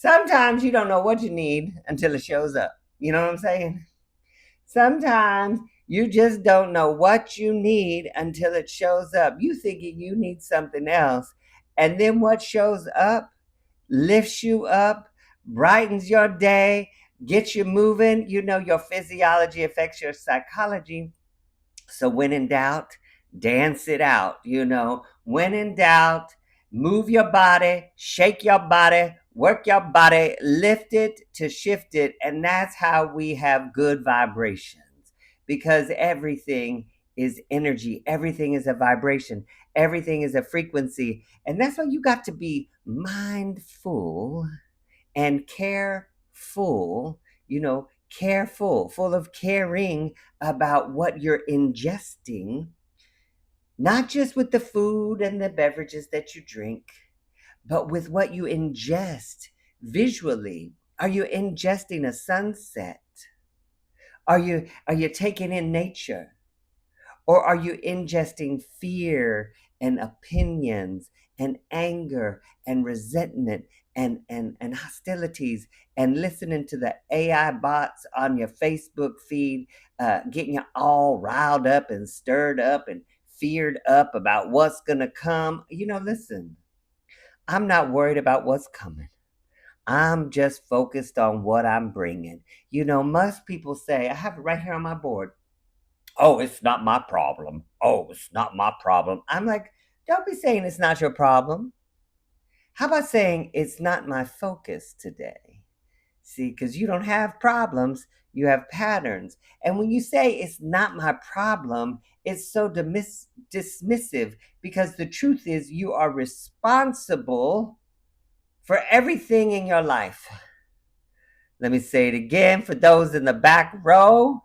Sometimes you don't know what you need until it shows up. You know what I'm saying? Sometimes you just don't know what you need until it shows up. You thinking you need something else. And then what shows up lifts you up, brightens your day, gets you moving. You know, your physiology affects your psychology. So when in doubt, dance it out. You know, when in doubt, move your body, shake your body, work your body, lift it to shift it. And that's how we have good vibrations because everything is energy, everything is a vibration, everything is a frequency. And that's why you got to be mindful and careful, careful, full of caring about what you're ingesting, not just with the food and the beverages that you drink, but with what you ingest visually. Are you ingesting a sunset? Are you taking in nature? Or are you ingesting fear and opinions and anger and resentment and hostilities and listening to the AI bots on your Facebook feed, getting you all riled up and stirred up and feared up about what's going to come? Listen, I'm not worried about what's coming. I'm just focused on what I'm bringing. Most people say, I have it right here on my board. Oh, it's not my problem. Oh, it's not my problem. I'm like, don't be saying it's not your problem. How about saying it's not my focus today? See, because you don't have problems, you have patterns. And when you say it's not my problem, it's so dismissive because the truth is you are responsible for everything in your life. Let me say it again for those in the back row.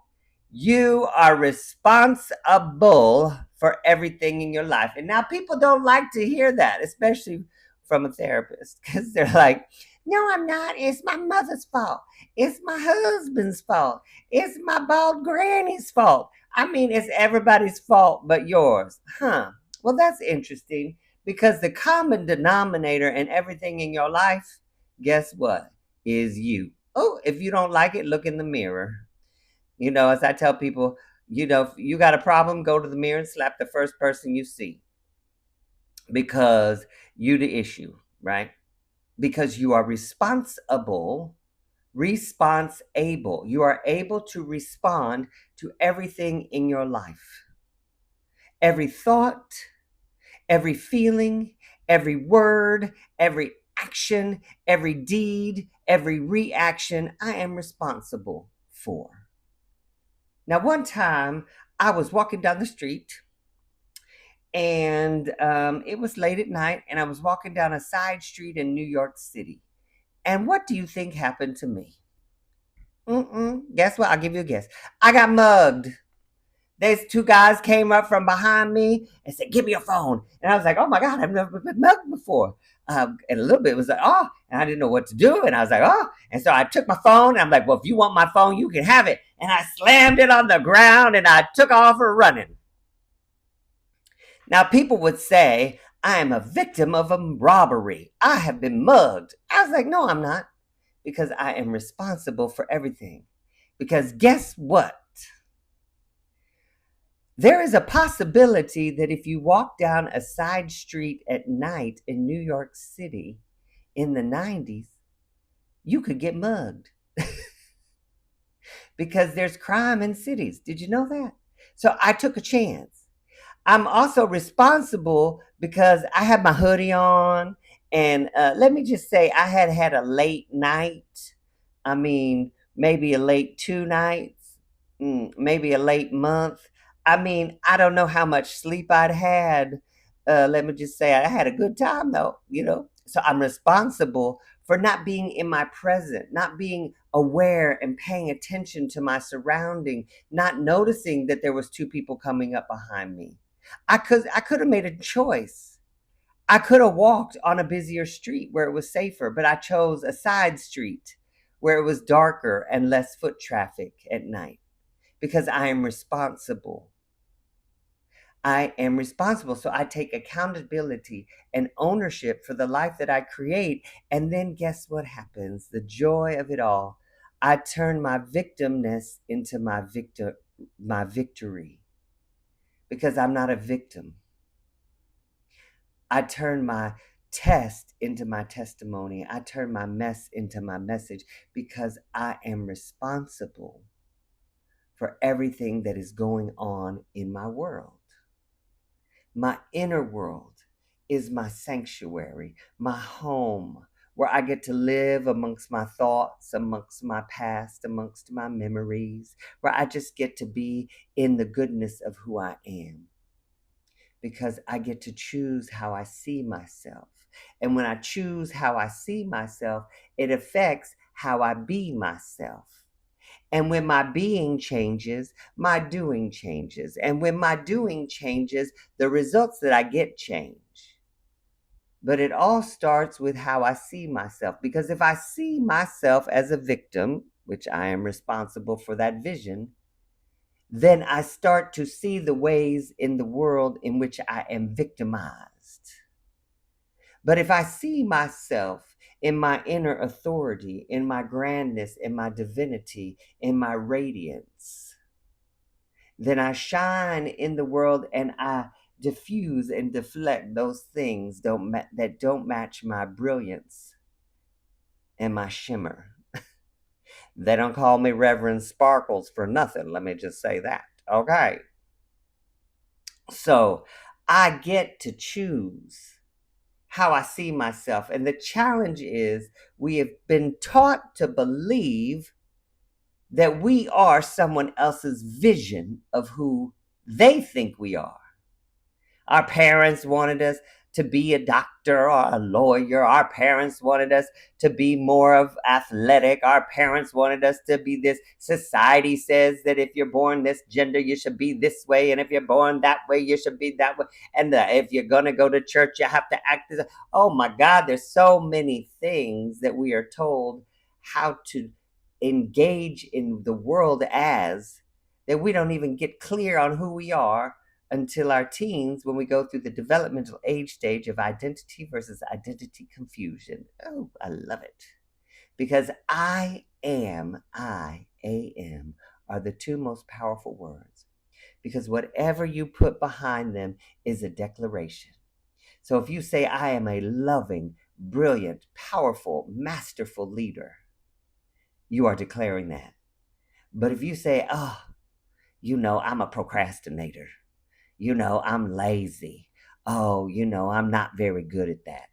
You are responsible for everything in your life. And now people don't like to hear that, especially from a therapist, because they're like, no, I'm not. It's my mother's fault. It's my husband's fault. It's my bald granny's fault. I mean, it's everybody's fault but yours. Huh. Well, that's interesting because the common denominator in everything in your life, guess what? Is you. Oh, if you don't like it, look in the mirror. As I tell people, if you got a problem, go to the mirror and slap the first person you see because you the issue, right? Because you are responsible. You are able to respond to everything in your life. Every thought, every feeling, every word, every action, every deed, every reaction, I am responsible for. Now, one time I was walking down the street and it was late at night, and I was walking down a side street in New York City. And what do you think happened to me? Guess what? I'll give you a guess. I got mugged. These two guys came up from behind me and said, "Give me your phone." And I was like, "Oh my God, I've never been mugged before." And a little bit was like, "Oh," and I didn't know what to do. And I was like, "Oh." And so I took my phone and I'm like, "Well, if you want my phone, you can have it." And I slammed it on the ground and I took off running. Now, people would say, I am a victim of a robbery. I have been mugged. I was like, no, I'm not, because I am responsible for everything. Because guess what? There is a possibility that if you walk down a side street at night in New York City in the 90s, you could get mugged because there's crime in cities. Did you know that? So I took a chance. I'm also responsible because I had my hoodie on, and let me just say, I had had a late night. I mean, maybe a late 2 nights, maybe a late month. I mean, I don't know how much sleep I'd had. Let me just say, I had a good time though. So I'm responsible for not being in my present, not being aware and paying attention to my surrounding, not noticing that there was two people coming up behind me. I could have made a choice. I could have walked on a busier street where it was safer, but I chose a side street where it was darker and less foot traffic at night because I am responsible. I am responsible. So I take accountability and ownership for the life that I create. And then guess what happens? The joy of it all. I turn my victimness into my victory, because I'm not a victim. I turn my test into my testimony. I turn my mess into my message, because I am responsible for everything that is going on in my world. My inner world is my sanctuary, my home, where I get to live amongst my thoughts, amongst my past, amongst my memories, where I just get to be in the goodness of who I am, because I get to choose how I see myself. And when I choose how I see myself, it affects how I be myself. And when my being changes, my doing changes. And when my doing changes, the results that I get change. But it all starts with how I see myself. Because if I see myself as a victim, which I am responsible for that vision, then I start to see the ways in the world in which I am victimized. But if I see myself in my inner authority, in my grandness, in my divinity, in my radiance, then I shine in the world and I diffuse and deflect those things that don't match my brilliance and my shimmer. They don't call me Reverend Sparkles for nothing. Let me just say that. Okay. So I get to choose how I see myself. And the challenge is, we have been taught to believe that we are someone else's vision of who they think we are. Our parents wanted us to be a doctor or a lawyer. Our parents wanted us to be more of athletic. Our parents wanted us to be this. Society says that if you're born this gender, you should be this way. And if you're born that way, you should be that way. And if you're going to go to church, you have to act as oh my God, there's so many things that we are told how to engage in the world as, that we don't even get clear on who we are until our teens, when we go through the developmental age stage of identity versus identity confusion. Oh, I love it. Because I am are the two most powerful words. Because whatever you put behind them is a declaration. So if you say, I am a loving, brilliant, powerful, masterful leader, you are declaring that. But if you say, oh, I'm a procrastinator, I'm lazy. Oh, I'm not very good at that.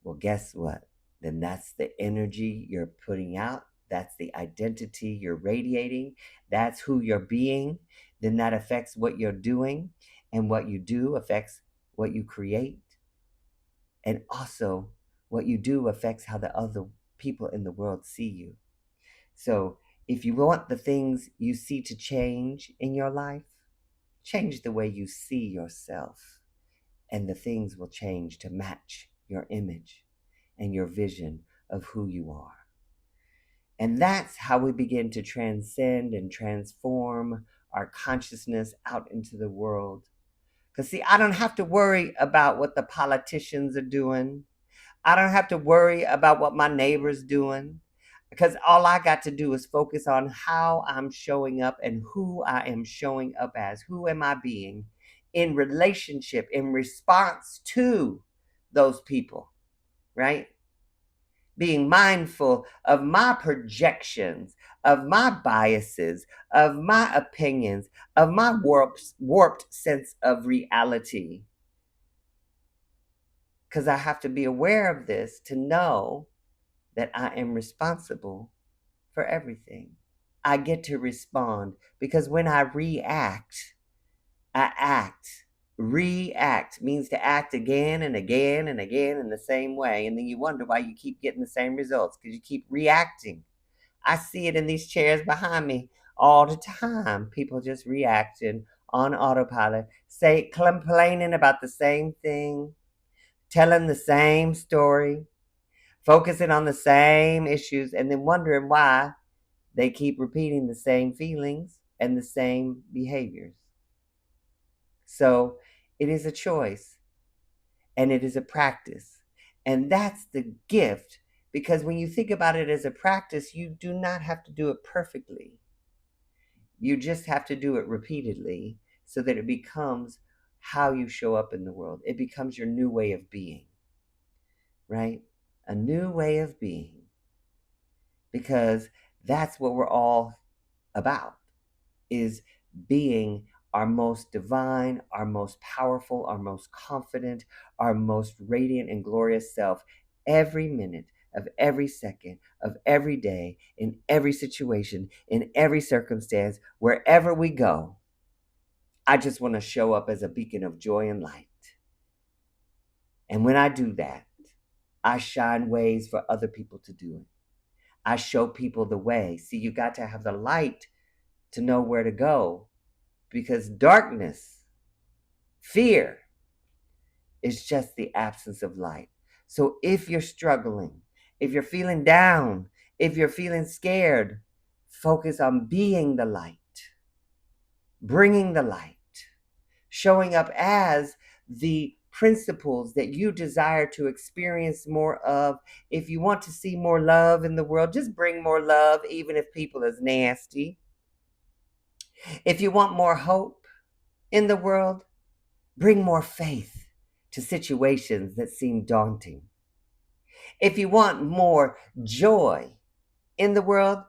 Well, guess what? Then that's the energy you're putting out. That's the identity you're radiating. That's who you're being. Then that affects what you're doing. And what you do affects what you create. And also, what you do affects how the other people in the world see you. So, if you want the things you see to change in your life, change the way you see yourself, and the things will change to match your image and your vision of who you are. And that's how we begin to transcend and transform our consciousness out into the world. Because, see, I don't have to worry about what the politicians are doing. I don't have to worry about what my neighbor's doing, because all I got to do is focus on how I'm showing up and who I am showing up as. Who am I being in relationship, in response to those people, right? Being mindful of my projections, of my biases, of my opinions, of my warped sense of reality. Because I have to be aware of this to know that I am responsible for everything. I get to respond, because when I react, I act. React means to act again and again and again in the same way. And then you wonder why you keep getting the same results, because you keep reacting. I see it in these chairs behind me all the time. People just reacting on autopilot, complaining about the same thing, telling the same story, focusing on the same issues, and then wondering why they keep repeating the same feelings and the same behaviors. So it is a choice and it is a practice. And that's the gift, because when you think about it as a practice, you do not have to do it perfectly. You just have to do it repeatedly so that it becomes how you show up in the world. It becomes your new way of being, right? A new way of being, because that's what we're all about, is being our most divine, our most powerful, our most confident, our most radiant and glorious self every minute of every second of every day, in every situation, in every circumstance, wherever we go. I just want to show up as a beacon of joy and light. And when I do that, I shine ways for other people to do it. I show people the way. See, you got to have the light to know where to go, because darkness, fear, is just the absence of light. So if you're struggling, if you're feeling down, if you're feeling scared, focus on being the light, bringing the light, showing up as the principles that you desire to experience more of. If you want to see more love in the world, just bring more love, even if people is nasty. If you want more hope in the world, bring more faith to situations that seem daunting. If you want more joy in the world,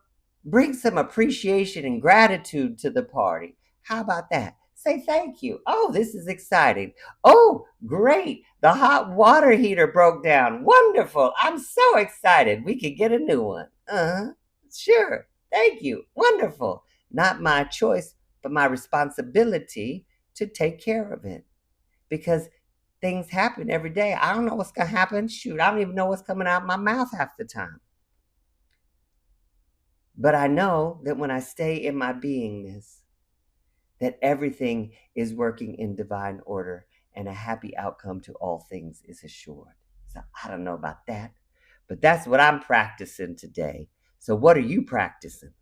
bring some appreciation and gratitude to the party. How about that? Say thank you. Oh, this is exciting. Oh, great. The hot water heater broke down. Wonderful. I'm so excited. We could get a new one. Sure. Thank you. Wonderful. Not my choice, but my responsibility to take care of it, because things happen every day. I don't know what's going to happen. Shoot, I don't even know what's coming out my mouth half the time. But I know that when I stay in my beingness, that everything is working in divine order and a happy outcome to all things is assured. So I don't know about that, but that's what I'm practicing today. So what are you practicing?